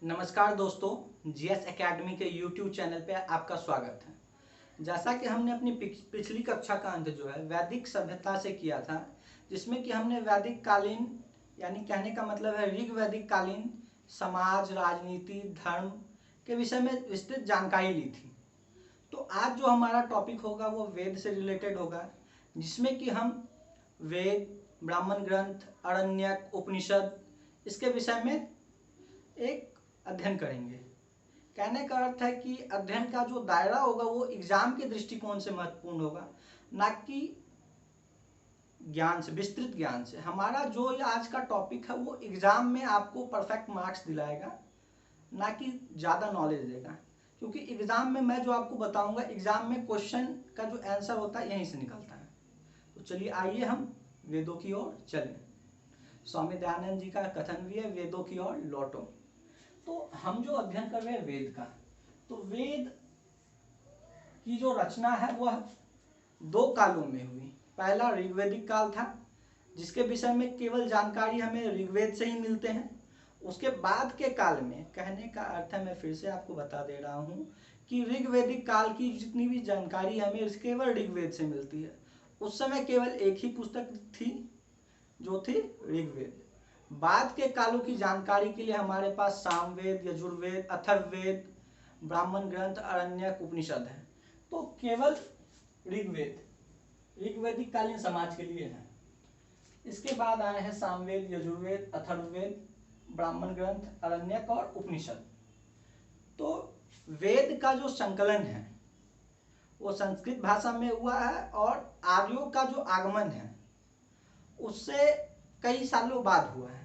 नमस्कार दोस्तों, GS academy के यूट्यूब चैनल पे आपका स्वागत है। जैसा कि हमने अपनी पिछली कक्षा का अंत जो है वैदिक सभ्यता से किया था, जिसमें कि हमने वैदिक कालीन यानी कहने का मतलब है ऋग वैदिक कालीन समाज, राजनीति, धर्म के विषय में विस्तृत जानकारी ली थी। तो आज जो हमारा टॉपिक होगा वो वेद से रिलेटेड होगा, जिसमें कि हम वेद, ब्राह्मण ग्रंथ, आरण्यक, उपनिषद इसके विषय में एक अध्ययन करेंगे। कहने का अर्थ है कि अध्ययन का जो दायरा होगा वो एग्जाम के दृष्टिकोण से महत्वपूर्ण होगा, ना कि ज्ञान से, विस्तृत ज्ञान से। हमारा जो ये आज का टॉपिक है वो एग्जाम में आपको परफेक्ट मार्क्स दिलाएगा, ना कि ज़्यादा नॉलेज देगा। क्योंकि एग्जाम में मैं जो आपको बताऊंगा, एग्जाम में क्वेश्चन का जो आंसर होता है यहीं से निकलता है। तो चलिए आइए हम वेदों की ओर चलें। स्वामी दयानंद जी का कथन भी है, वेदों की ओर लौटो। तो हम जो अध्ययन कर रहे हैं वेद का, तो वेद की जो रचना है वह दो कालों में हुई। पहला ऋग्वैदिक काल था, जिसके विषय में केवल जानकारी हमें ऋग्वेद से ही मिलते हैं। उसके बाद के काल में, कहने का अर्थ है, मैं फिर से आपको बता दे रहा हूँ कि ऋग्वैदिक काल की जितनी भी जानकारी हमें केवल ऋग्वेद से मिलती है। उस समय केवल एक ही पुस्तक थी जो थी ऋग्वेद। बाद के कालों की जानकारी के लिए हमारे पास सामवेद, यजुर्वेद, अथर्ववेद, ब्राह्मण ग्रंथ, आरण्यक, उपनिषद है। तो केवल ऋग्वेद ऋग्वैदिक कालीन समाज के लिए है। इसके बाद आए हैं सामवेद, यजुर्वेद, अथर्ववेद, ब्राह्मण ग्रंथ, आरण्यक और उपनिषद। तो वेद का जो संकलन है वो संस्कृत भाषा में हुआ है, और आर्यों का जो आगमन है उससे कई सालों बाद हुआ है।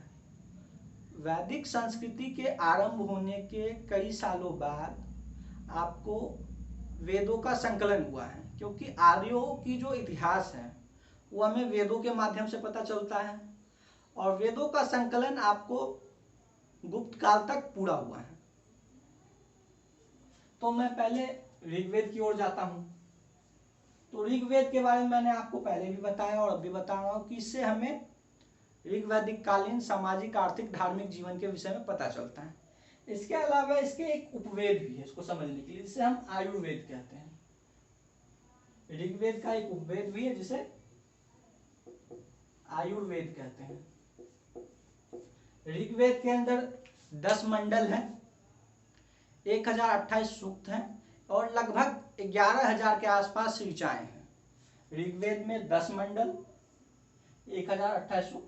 वैदिक संस्कृति के आरंभ होने के कई सालों बाद आपको वेदों का संकलन हुआ है, क्योंकि आर्यों की जो इतिहास है वो हमें वेदों के माध्यम से पता चलता है, और वेदों का संकलन आपको गुप्त काल तक पूरा हुआ है। तो मैं पहले ऋग्वेद की ओर जाता हूं। तो ऋग्वेद के बारे में मैंने आपको पहले भी बताया और अब भी बता रहा हूं कि इससे हमें ऋग्वैदिक कालीन सामाजिक, आर्थिक, धार्मिक जीवन के विषय में पता चलता है। इसके अलावा इसके एक उपवेद भी है इसको समझने के लिए, जिसे हम आयुर्वेद कहते हैं। ऋग्वेद का एक उपवेद भी है जिसे आयुर्वेद कहते हैं। ऋग्वेद के अंदर 10 मंडल हैं, 1028 सूक्त हैं और लगभग 11,000 के आसपास ऋचाएं हैं। ऋग्वेद में 10 मंडल, 1028 सूक्त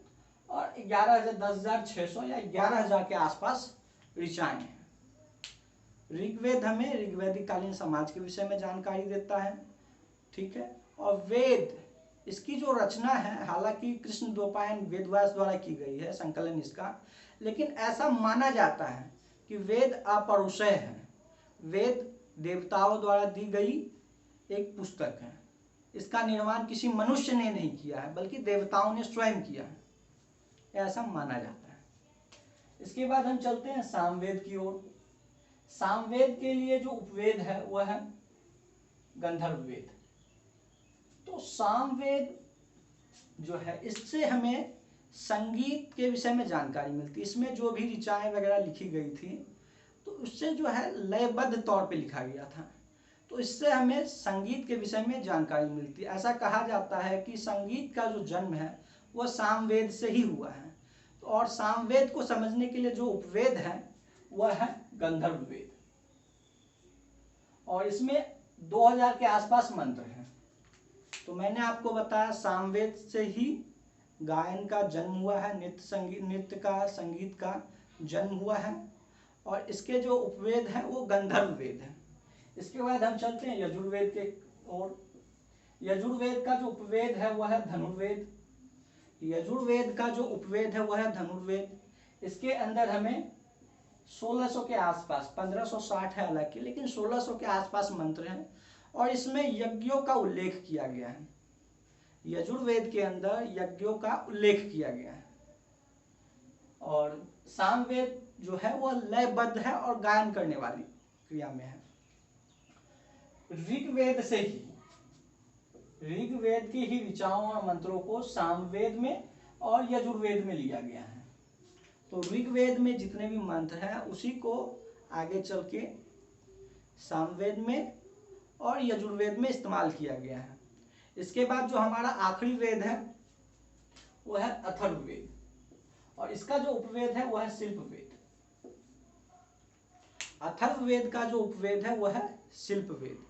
और 10,600 या 11,000 के आसपास ऋचाएं हैं। ऋग्वेद हमें ऋग्वैदिक कालीन समाज के विषय में जानकारी देता है, ठीक है। और वेद, इसकी जो रचना है, हालांकि कृष्ण द्वैपायन वेदव्यास द्वारा की गई है संकलन इसका, लेकिन ऐसा माना जाता है कि वेद अपौरुषेय है। वेद देवताओं द्वारा दी गई एक पुस्तक है। इसका निर्माण किसी मनुष्य ने नहीं किया है, बल्कि देवताओं ने स्वयं किया है, ऐसा माना जाता है। इसके बाद हम चलते हैं सामवेद की ओर। सामवेद के लिए जो उपवेद है वह है गंधर्व वेद। तो सामवेद जो है, इससे हमें संगीत के विषय में जानकारी मिलती है। इसमें जो भी ऋचाएं वगैरह लिखी गई थी तो उससे जो है लयबद्ध तौर पे लिखा गया था, तो इससे हमें संगीत के विषय में जानकारी मिलती है। ऐसा कहा जाता है कि संगीत का जो जन्म है वह सामवेद से ही हुआ है। और सामवेद को समझने के लिए जो उपवेद है वह है गंधर्व वेद, और इसमें 2000 के आसपास मंत्र हैं। तो मैंने आपको बताया सामवेद से ही गायन का जन्म हुआ है, नृत्य का, संगीत का जन्म हुआ है, और इसके जो उपवेद हैं वो गंधर्व वेद है। इसके बाद हम चलते हैं यजुर्वेद के ओर। यजुर्वेद का जो उपवेद है वह है धनुर्वेद। यजुर्वेद का जो उपवेद है वह है धनुर्वेद। इसके अंदर हमें 1600 के आसपास, 1560 है हालांकि, लेकिन 1600 के आसपास मंत्र हैं, और इसमें यज्ञों का उल्लेख किया गया है। यजुर्वेद के अंदर यज्ञों का उल्लेख किया गया है। और सामवेद जो है वह लयबद्ध है और गायन करने वाली क्रिया में है। ऋग्वेद से ही, ऋग्वेद की ही ऋचाओं और मंत्रों को सामवेद में और यजुर्वेद में लिया गया है। तो ऋग्वेद में जितने भी मंत्र हैं उसी को आगे चल के सामवेद में और यजुर्वेद में इस्तेमाल किया गया है। इसके बाद जो हमारा आखिरी वेद है वो है अथर्ववेद, और इसका जो उपवेद है वो है शिल्पवेद। अथर्ववेद का जो उपवेद है वो है शिल्पवेद।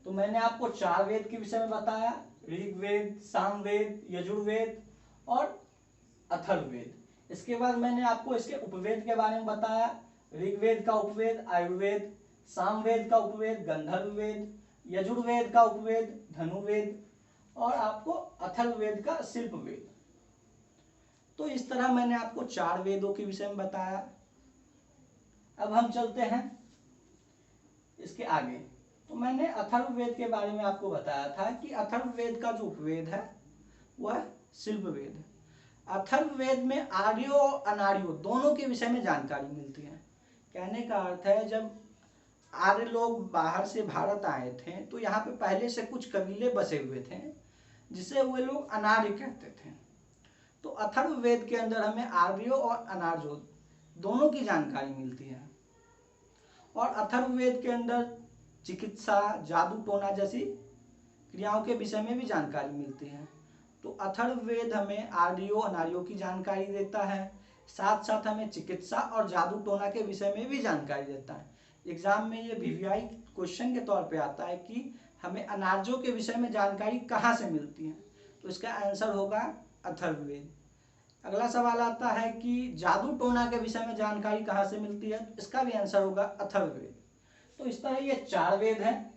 तो मैंने आपको 4 वेद के विषय में बताया, ऋग्वेद, सामवेद, यजुर्वेद और अथर्ववेद। इसके बाद मैंने आपको इसके उपवेद के बारे में बताया, ऋग्वेद का उपवेद आयुर्वेद, सामवेद का उपवेद गंधर्ववेद, यजुर्वेद का उपवेद धनुर्वेद और आपको अथर्ववेद का शिल्पवेद। तो इस तरह मैंने आपको 4 वेदों के विषय में बताया। अब हम चलते हैं इसके आगे। तो मैंने अथर्ववेद के बारे में आपको बताया था कि अथर्ववेद का जो उपवेद है वह शिल्पवेद है। अथर्ववेद में आर्यो और अनार्यो दोनों के विषय में जानकारी मिलती है। कहने का अर्थ है, जब आर्य लोग बाहर से भारत आए थे तो यहाँ पे पहले से कुछ कबीले बसे हुए थे जिसे वे लोग अनार्य कहते थे। तो अथर्ववेद के अंदर हमें आर्यो और अनार्यो दोनों की जानकारी मिलती है। और अथर्ववेद के अंदर चिकित्सा, जादू टोना जैसी क्रियाओं के विषय में भी जानकारी मिलती है। तो अथर्ववेद हमें आर्यो अनार्यो की जानकारी देता है, साथ साथ हमें चिकित्सा और जादू टोना के विषय में भी जानकारी देता है। एग्जाम में ये वीवीआई क्वेश्चन के तौर पे आता है कि हमें अनार्यों के विषय में जानकारी कहाँ से मिलती है, तो इसका आंसर होगा अथर्ववेद। अगला सवाल आता है कि जादू टोना के विषय में जानकारी कहाँ से मिलती है, तो इसका भी आंसर होगा अथर्ववेद। तो इस तरह ये 4 वेद हैं।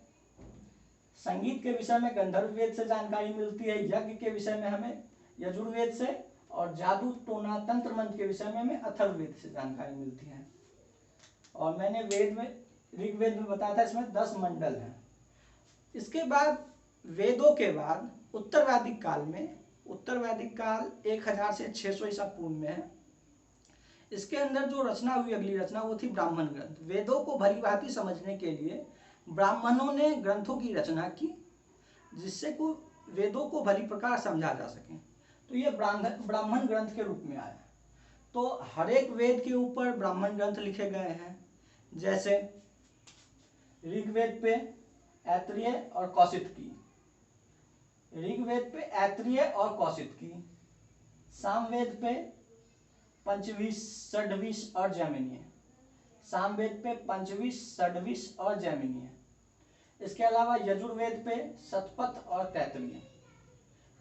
संगीत के विषय में गंधर्ववेद से जानकारी मिलती है, यज्ञ के विषय में हमें यजुर्वेद से, और जादू टोना तंत्र मंत्र के विषय में हमें अथर्ववेद से जानकारी मिलती है। और मैंने वेद में ऋग्वेद में बताया था इसमें 10 मंडल हैं। इसके बाद वेदों के बाद उत्तर वैदिक काल 1000 से 600 ईसा पूर्व में है। इसके अंदर जो रचना हुई, अगली रचना, वो थी ब्राह्मण ग्रंथ। वेदों को भली भांति समझने के लिए ब्राह्मणों ने ग्रंथों की रचना की जिससे को वेदों को भली प्रकार समझा जा सके। तो ये ब्राह्मण ग्रंथ के रूप में आया। तो हर एक वेद के ऊपर ब्राह्मण ग्रंथ लिखे गए हैं। जैसे ऋग्वेद पे ऐत्रेय और कौशितकी, ऋग्वेद पे ऐत्रेय और कौशितकी, सामवेद पे पंचविश, षड्विश और जैमिनीय, सामवेद पे पंचविश, षड्विश और जैमिनीय। इसके अलावा यजुर्वेद पे शतपथ और तैत्तिरीय,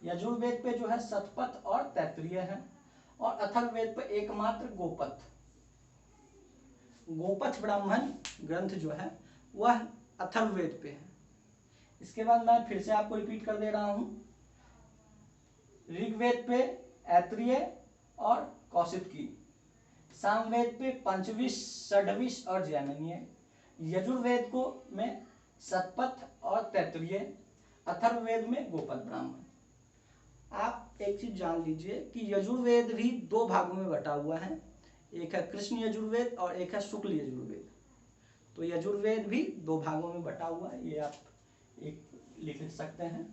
यजुर्वेद पे जो है शतपथ और तैत्तिरीय है। और अथर्ववेद पे एकमात्र गोपथ ब्राह्मण ग्रंथ जो है वह अथर्ववेद पे है। इसके बाद मैं फिर से आपको रिपीट कर दे रहा हूं, ऋग्वेद पे ऐत्रेय और कौशितकी, सामवेद पे पंचविश, षड्विश और जैमिनीय, यजुर्वेद को में शतपथ और तैत्तिरीय, अथर्ववेद में गोपथ ब्राह्मण। आप एक चीज जान लीजिए कि यजुर्वेद भी 2 भागों में बटा हुआ है, एक है कृष्ण यजुर्वेद और एक है शुक्ल यजुर्वेद। तो यजुर्वेद भी 2 भागों में बटा हुआ है, ये आप एक लिख सकते हैं,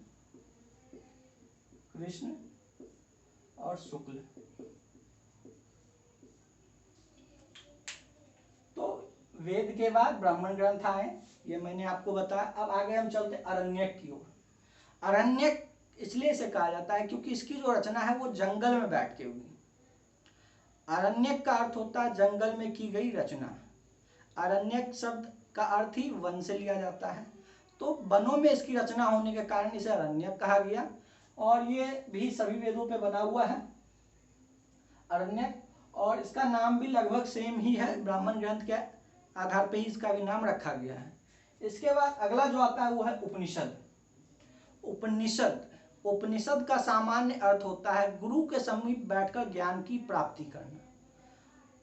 कृष्ण और शुक्ल। तो वेद के बाद ब्राह्मण ग्रंथ आए, ये मैंने आपको बताया। अब आगे हम चलते अरण्यक की ओर। अरण्यक इसलिए इसे कहा जाता है क्योंकि इसकी जो रचना है वो जंगल में बैठ के हुई। अरण्यक का अर्थ होता है जंगल में की गई रचना। अरण्यक शब्द का अर्थ ही वन से लिया जाता है, तो वनों में इसकी रचना होने के कारण इसे अरण्यक कहा गया। और ये भी सभी वेदों पे बना हुआ है अरण्यक, और इसका नाम भी लगभग सेम ही है, ब्राह्मण ग्रंथ के आधार पे ही इसका भी नाम रखा गया है। इसके बाद अगला जो आता है वो है उपनिषद। उपनिषद का सामान्य अर्थ होता है गुरु के समीप बैठकर ज्ञान की प्राप्ति करना।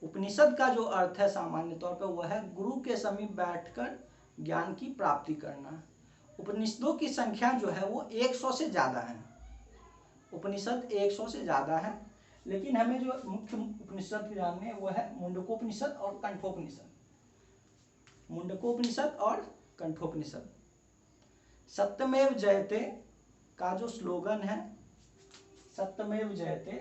उपनिषद का जो अर्थ है सामान्य तौर पर वह है गुरु के समीप बैठकर ज्ञान की प्राप्ति करना। उपनिषदों की संख्या जो है वो 100 से ज्यादा है। उपनिषद 100 से ज्यादा है, लेकिन हमें जो मुख्य उपनिषद जानने हैं वो है मुंडकोपनिषद और कंठोपनिषद। मुंडकोपनिषद और कंठोपनिषद। सत्यमेव जयते का जो स्लोगन है, सत्यमेव जयते,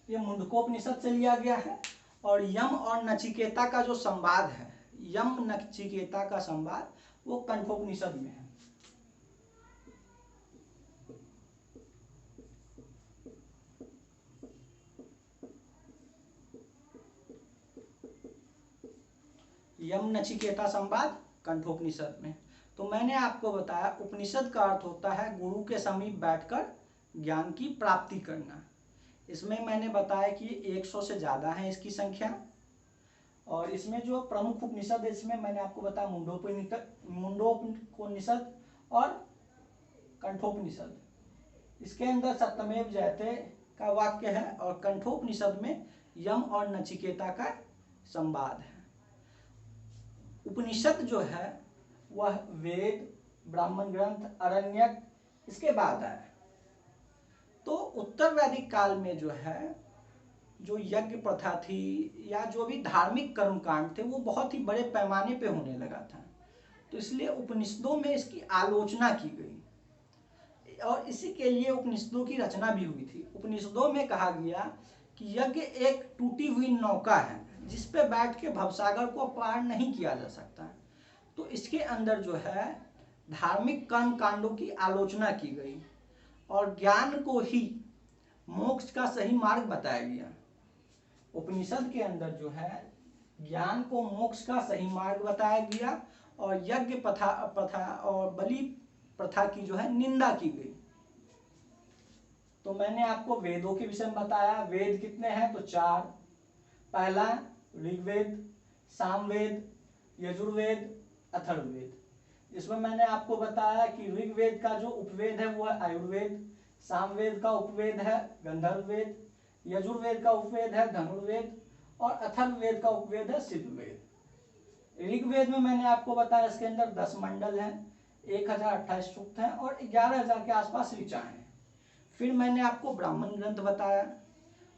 ये मुंडकोपनिषद से लिया गया है। और यम और नचिकेता का जो संवाद है, यम नचिकेता का संवाद, वो कंठोपनिषद में है। यम नचिकेता संवाद कंठोपनिषद में। तो मैंने आपको बताया उपनिषद का अर्थ होता है गुरु के समीप बैठकर ज्ञान की प्राप्ति करना। इसमें मैंने बताया कि 100 से ज़्यादा है इसकी संख्या। और इसमें जो प्रमुख उपनिषद है, इसमें मैंने आपको बताया मुंडकोपनिषद और कंठोपनिषद। इसके अंदर सत्यमेव जयते का वाक्य है और कंठोपनिषद में यम और नचिकेता का संवाद है। उपनिषद जो है वह वेद, ब्राह्मण ग्रंथ, अरण्यक इसके बाद है। तो उत्तर वैदिक काल में जो है, जो यज्ञ प्रथा थी या जो भी धार्मिक कर्मकांड थे, वो बहुत ही बड़े पैमाने पे होने लगा था। तो इसलिए उपनिषदों में इसकी आलोचना की गई और इसी के लिए उपनिषदों की रचना भी हुई थी। उपनिषदों में कहा गया कि यज्ञ एक टूटी हुई नौका है जिस पे बैठ के भवसागर को पार नहीं किया जा सकता। तो इसके अंदर जो है धार्मिक कर्म कांडों की आलोचना की गई और ज्ञान को ही मोक्ष का सही मार्ग बताया गया। उपनिषद के अंदर जो है ज्ञान को मोक्ष का सही मार्ग बताया गया और यज्ञ प्रथा और बलि प्रथा की जो है निंदा की गई। तो मैंने आपको वेदों के विषय में बताया। वेद कितने हैं? तो 4। पहला ऋग्वेद, सामवेद, यजुर्वेद, अथर्ववेद। इसमें मैंने आपको बताया कि ऋग्वेद का जो उपवेद है वो है आयुर्वेद, सामवेद का उपवेद है गंधर्ववेद, यजुर्वेद का उपवेद है धनुर्वेद और अथर्ववेद का उपवेद है सिद्धवेद। ऋग्वेद में मैंने आपको बताया इसके अंदर 10 मंडल हैं, 1028 सूक्त हैं और 11,000 के आसपास ऋचाएं हैं। फिर मैंने आपको ब्राह्मण ग्रंथ बताया,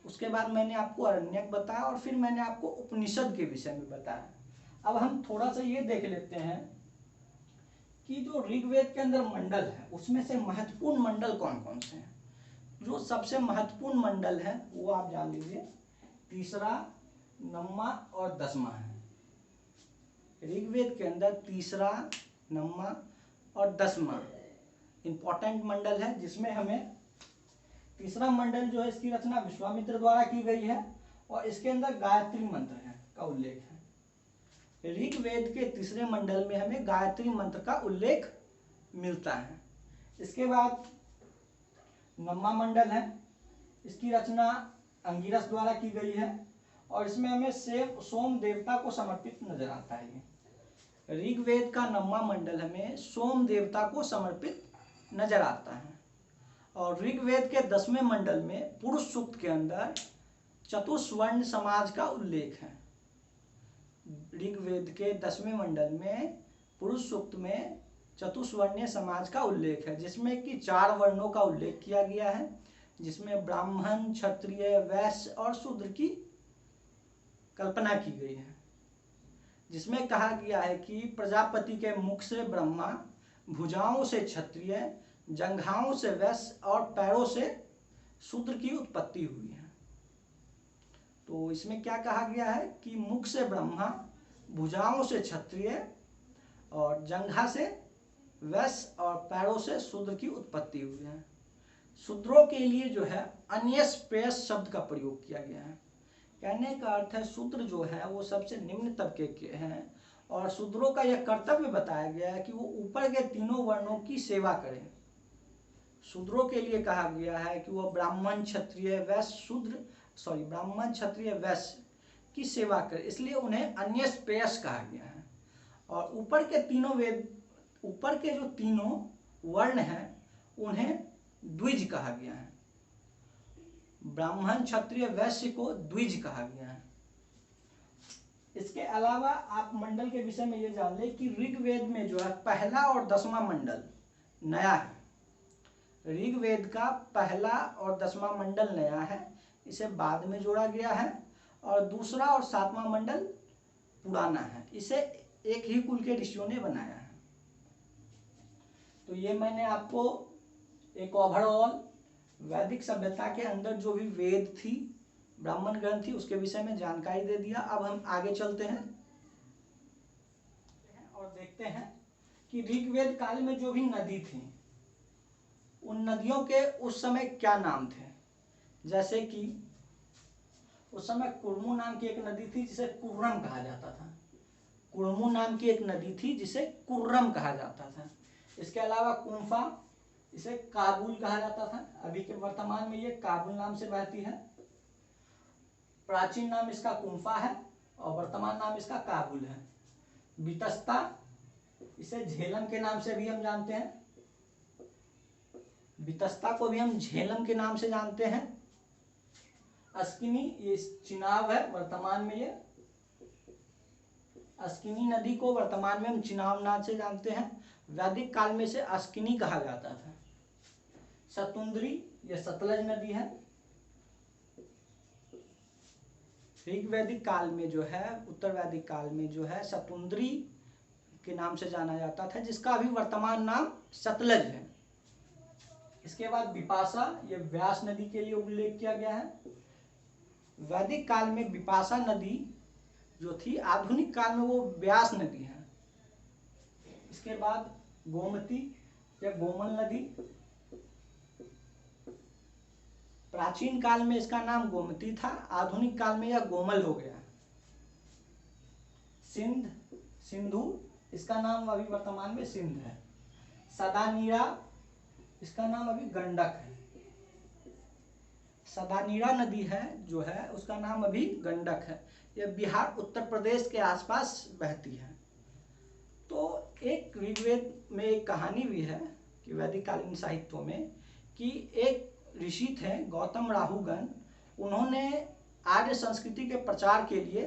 उसके बाद मैंने आपको अरण्यक बताया और फिर मैंने आपको उपनिषद के विषय में बताया। अब हम थोड़ा सा ये देख लेते हैं कि जो ऋग्वेद के अंदर मंडल है उसमें से महत्वपूर्ण मंडल कौन कौन से हैं। जो सबसे महत्वपूर्ण मंडल है वो आप जान लीजिए 3रा, 9वां और 10वां है। ऋग्वेद के अंदर 3रा, 9वां और 10वां इंपॉर्टेंट मंडल है, जिसमें हमें 3रा मंडल जो है इसकी रचना विश्वामित्र द्वारा की गई है और इसके अंदर गायत्री मंत्र है का उल्लेख है। ऋग्वेद के 3रे मंडल में हमें गायत्री मंत्र का उल्लेख मिलता है। इसके बाद 9वां मंडल है, इसकी रचना अंगिरस द्वारा की गई है और इसमें हमें सोम देवता को समर्पित नजर आता है। ऋग्वेद का 9वां मंडल हमें सोम देवता को समर्पित नजर आता है। और ऋग्वेद के 10वें मंडल में पुरुष सूक्त के अंदर चतुस्वर्ण समाज का उल्लेख है। ऋग्वेद के 10वें मंडल में पुरुष सूक्त में चतुस्वर्णीय समाज का उल्लेख है, जिसमें कि 4 वर्णों का उल्लेख किया गया है, जिसमें ब्राह्मण, क्षत्रिय, वैश्य और शूद्र की कल्पना की गई है। जिसमें कहा गया है कि प्रजापति के मुख से ब्रह्मा, भुजाओं से क्षत्रिय, जंघाओं से वैश्य और पैरों से शूद्र की उत्पत्ति हुई है। तो इसमें क्या कहा गया है कि मुख से ब्रह्मा, भुजाओं से क्षत्रिय और जंघा से वैश्य और पैरों से शूद्र की उत्पत्ति हुई है। शूद्रों के लिए जो है अन्यस प्रेस शब्द का प्रयोग किया गया है। कहने का अर्थ है शूद्र जो है वो सबसे निम्न तबके के हैं और शूद्रों का यह कर्तव्य बताया गया है कि वो ऊपर के तीनों वर्णों की सेवा करें। शूद्रों के लिए कहा गया है कि वो ब्राह्मण, क्षत्रिय, वैश्य ब्राह्मण, क्षत्रिय, वैश्य की सेवा करें, इसलिए उन्हें अन्यस प्रेस कहा गया है। और ऊपर के जो तीनों वर्ण हैं उन्हें द्विज कहा गया है। ब्राह्मण, क्षत्रिय, वैश्य को द्विज कहा गया है। इसके अलावा आप मंडल के विषय में ये जान ले कि ऋग्वेद में जो है 1ला और 10वां मंडल नया है। ऋग्वेद का 1ला और 10वां मंडल नया है, इसे बाद में जोड़ा गया है। और 2रा और 7वां मंडल पुराना है, इसे एक ही कुल के ऋषियों ने बनाया है। तो ये मैंने आपको एक ओवरऑल वैदिक सभ्यता के अंदर जो भी वेद थी, ब्राह्मण ग्रंथ थी उसके विषय में जानकारी दे दिया। अब हम आगे चलते हैं और देखते हैं कि ऋग्वेद काल में जो भी नदी थी उन नदियों के उस समय क्या नाम थे। जैसे कि उस समय कुर्मू नाम की एक नदी थी जिसे कुर्रम कहा जाता था। कुर्मू नाम की एक नदी थी जिसे कुर्रम कहा जाता था। इसके अलावा कुंफा, इसे काबुल कहा जाता था। अभी के वर्तमान में ये काबुल नाम से बहती है। प्राचीन नाम इसका कुंफा है और वर्तमान नाम इसका काबुल है। वितस्ता, इसे झेलम के नाम से भी हम जानते हैं। वितस्ता को भी हम झेलम के नाम से जानते हैं। अस्किनी, ये चिनाब है, वर्तमान में ये अस्किनी नदी को वर्तमान में हम चिनाब नाम से जानते हैं। वैदिक काल में इसे अस्किनी कहा जाता था। सतुंद्री, यह सतलज नदी है। ऋग्वैदिक काल में जो है, उत्तर वैदिक काल में जो है सतुंद्री के नाम से जाना जाता था, जिसका अभी वर्तमान नाम सतलज है। इसके बाद विपाशा, यह व्यास नदी के लिए उल्लेख किया गया है। वैदिक काल में विपाशा नदी जो थी, आधुनिक काल में वो व्यास नदी है। इसके बाद गोमती या गोमल नदी, प्राचीन काल में इसका नाम गोमती था, आधुनिक काल में यह गोमल हो गया। सिंध, सिंधु, इसका नाम अभी वर्तमान में सिंध है। सदानीरा, इसका नाम अभी गंडक है। सदानीरा नदी है जो है उसका नाम अभी गंडक है। यह बिहार उत्तर प्रदेश के आसपास बहती है। तो एक ऋग्वेद में एक कहानी भी है कि वैदिक कालीन साहित्यों में कि एक ऋषि थे गौतम राहुगण, उन्होंने आर्य संस्कृति के प्रचार के लिए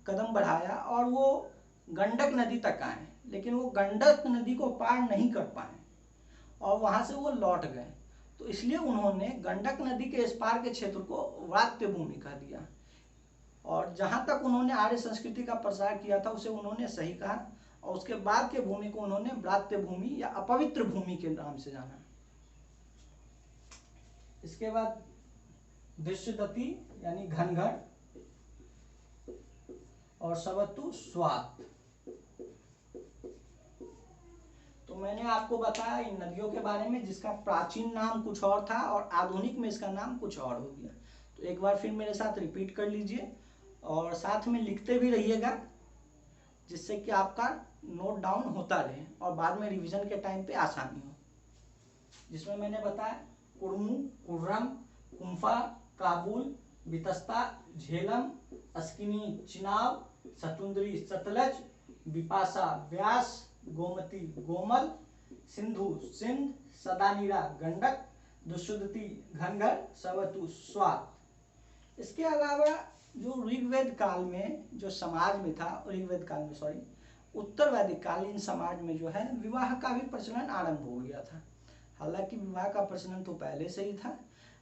कदम बढ़ाया और वो गंडक नदी तक आए, लेकिन वो गंडक नदी को पार नहीं कर पाए और वहां से वो लौट गए। तो इसलिए उन्होंने गंडक नदी के इस पार के क्षेत्र को व्रात्य भूमि कह दिया और जहां तक उन्होंने आर्य संस्कृति का प्रसार किया था उसे उन्होंने सही कहा और उसके बाद के भूमि को उन्होंने व्रात्य भूमि या अपवित्र भूमि के नाम से जाना। इसके बाद दृश्यदती यानी घनघर और सवतु स्वात। तो मैंने आपको बताया इन नदियों के बारे में जिसका प्राचीन नाम कुछ और था और आधुनिक में इसका नाम कुछ और हो गया। तो एक बार फिर मेरे साथ रिपीट कर लीजिए और साथ में लिखते भी रहिएगा जिससे कि आपका नोट डाउन होता रहे और बाद में रिवीजन के टाइम पे आसानी हो। जिसमें मैंने बताया कुर्मू, कुर्रम, कुंफा, काबुल, वितस्ता, झेलम, अस्किनी चिनाब, सतुंद्री सतलज, विपाशा व्यास, गोमती गोमल, सिंधु सिंध, सदानीरा गंडक, दुष्यदती घनघर, सवतु स्वात। इसके अलावा जो ऋग्वेद काल में जो समाज में था, ऋग्वेद काल में सॉरी उत्तर वैदिक कालीन समाज में जो है विवाह का भी प्रचलन आरंभ हो गया था। हालांकि विवाह का प्रचलन तो पहले से ही था,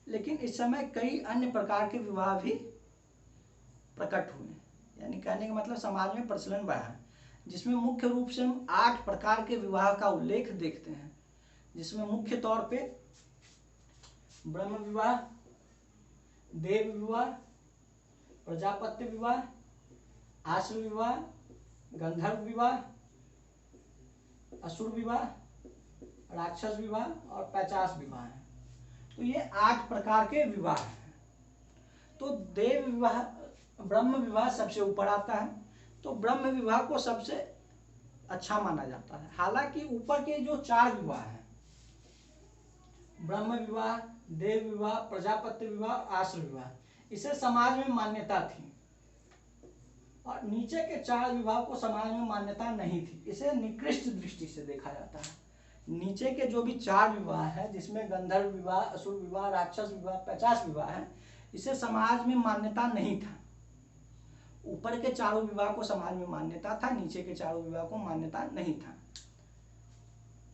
लेकिन इस समय कई अन्य प्रकार के विवाह भी प्रकट हुए। यानी कहने का मतलब समाज में प्रचलन बढ़ा, जिसमें मुख्य रूप से हम 8 प्रकार के विवाह का उल्लेख देखते हैं। जिसमें मुख्य तौर पे ब्रह्म विवाह, देव विवाह, प्रजापत्य विवाह, आश्र विवाह, गंधर्व विवाह, असुर विवाह, राक्षस विवाह और पैचास विवाह है। तो ये 8 प्रकार के विवाह हैं। तो देव विवाह, ब्रह्म विवाह सबसे ऊपर आता है। तो ब्रह्म विवाह को सबसे अच्छा माना जाता है। हालांकि ऊपर के जो 4 विवाह हैं, ब्रह्म विवाह, देव विवाह, प्रजापत्य विवाह, आश्र विवाह, इसे समाज में मान्यता थी और नीचे के 4 विवाह को समाज में मान्यता नहीं थी। इसे निकृष्ट दृष्टि से देखा जाता है। नीचे के जो भी 4 विवाह है, जिसमें गंधर्व विवाह, असुर विवाह, राक्षस विवाह, पैचास विवाह है, इसे समाज में मान्यता नहीं था। ऊपर के 4 विवाह को समाज में मान्यता था, नीचे के 4 विवाह को मान्यता नहीं था।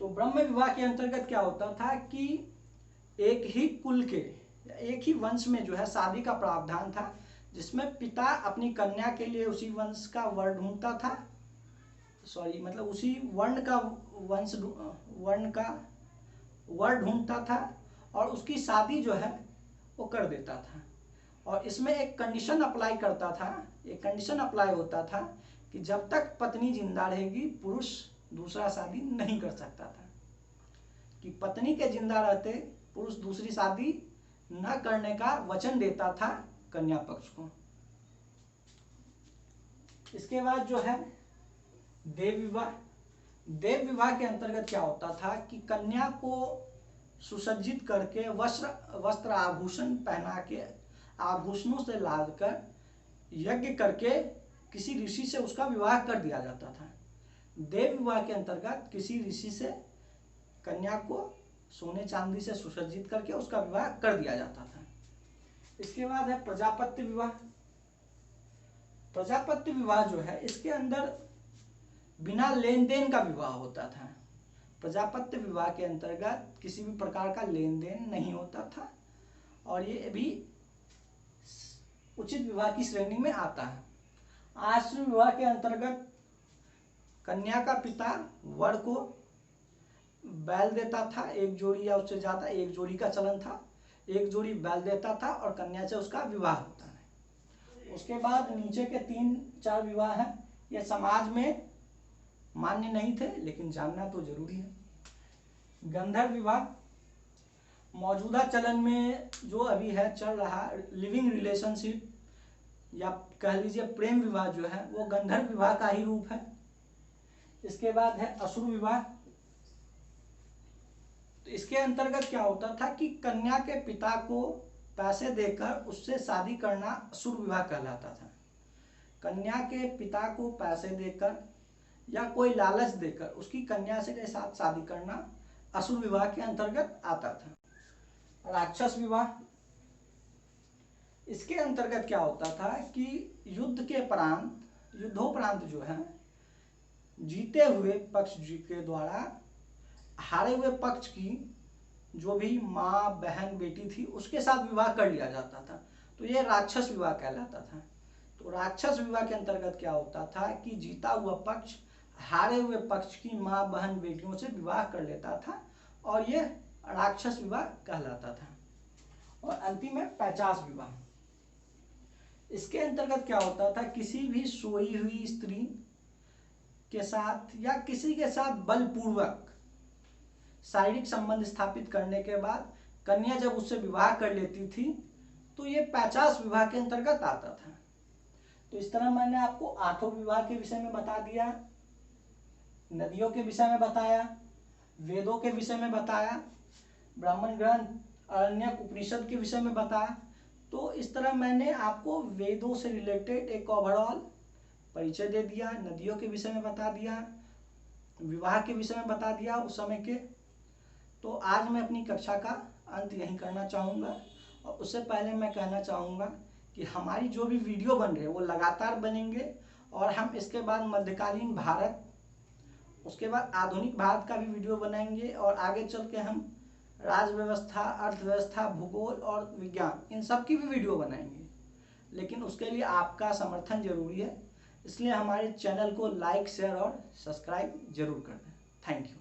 तो ब्रह्म विवाह के अंतर्गत क्या होता था कि एक ही कुल के, एक ही वंश में जो है शादी का प्रावधान था, जिसमें पिता अपनी कन्या के लिए उसी वंश का वर ढूंढता था, मतलब उसी वर्ण का वर ढूंढता था और उसकी शादी जो है वो कर देता था। और इसमें एक कंडीशन अप्लाई करता था, एक कंडीशन अप्लाई होता था कि जब तक पत्नी जिंदा रहेगी पुरुष दूसरा शादी नहीं कर सकता था, कि पत्नी के जिंदा रहते पुरुष दूसरी शादी न करने का वचन देता था कन्या पक्ष को। इसके बाद जो है देव विवाह। देव विवाह के अंतर्गत क्या होता था कि कन्या को सुसज्जित करके वस्त्र आभूषण पहना के आभूषणों से लाद कर यज्ञ करके किसी ऋषि से उसका विवाह कर दिया जाता था। देव विवाह के अंतर्गत किसी ऋषि से कन्या को सोने चांदी से सुसज्जित करके उसका विवाह कर दिया जाता था। इसके बाद है प्रजापत्य विवाह। प्रजापत्य विवाह जो है इसके अंदर बिना लेन देन का विवाह होता था। प्रजापत्य विवाह के अंतर्गत किसी भी प्रकार का लेन देन नहीं होता था और ये भी उचित विवाह की श्रेणी में आता है। आश्रम विवाह के अंतर्गत कन्या का पिता वर को बैल देता था, एक जोड़ी या उससे ज्यादा, एक जोड़ी का चलन था, एक जोड़ी बैल देता था और कन्या से उसका विवाह होता है। उसके बाद नीचे के 3-4 विवाह हैं, ये समाज में मान्य नहीं थे लेकिन जानना तो जरूरी है। गंधर्व विवाह मौजूदा चलन में जो अभी है चल रहा लिविंग रिलेशनशिप या कह लीजिए प्रेम विवाह जो है वो गंधर्व विवाह का ही रूप है। इसके बाद है असुर विवाह। तो इसके अंतर्गत क्या होता था कि कन्या के पिता को पैसे देकर उससे शादी करना असुर विवाह कहलाता था। कन्या के पिता को पैसे देकर या कोई लालच देकर उसकी कन्या से के साथ शादी करना असुर विवाह के अंतर्गत आता था। राक्षस विवाह, इसके अंतर्गत क्या होता था कि युद्धोपरांत जो है जीते हुए पक्ष के द्वारा हारे हुए पक्ष की जो भी माँ बहन बेटी थी उसके साथ विवाह कर लिया जाता था, तो ये राक्षस विवाह कहलाता था। तो राक्षस विवाह के अंतर्गत क्या होता था कि जीता हुआ पक्ष हारे हुए पक्ष की माँ बहन बेटियों से विवाह कर लेता था और ये राक्षस विवाह कहलाता था। और अंतिम है पैचास विवाह। इसके अंतर्गत क्या होता था किसी भी सोई हुई स्त्री के साथ या किसी के साथ बलपूर्वक शारीरिक संबंध स्थापित करने के बाद कन्या जब उससे विवाह कर लेती थी तो ये पैचास विवाह के अंतर्गत आता था। तो इस तरह मैंने आपको 8 विवाह के विषय में बता दिया, नदियों के विषय में बताया, वेदों के विषय में बताया, ब्राह्मण ग्रंथ अरण्यक उपनिषद के विषय में बताया। तो इस तरह मैंने आपको वेदों से रिलेटेड एक ओवरऑल परिचय दे दिया, नदियों के विषय में बता दिया, विवाह के विषय में बता दिया उस समय के। तो आज मैं अपनी कक्षा का अंत यहीं करना चाहूँगा और उससे पहले मैं कहना चाहूँगा कि हमारी जो भी वीडियो बन रहे हैं वो लगातार बनेंगे और हम इसके बाद मध्यकालीन भारत, उसके बाद आधुनिक भारत का भी वीडियो बनाएंगे और आगे चल के हम राज व्यवस्था, अर्थव्यवस्था, भूगोल और विज्ञान इन सब की भी वीडियो बनाएंगे। लेकिन उसके लिए आपका समर्थन जरूरी है, इसलिए हमारे चैनल को लाइक, शेयर और सब्सक्राइब जरूर कर दें। Thank you.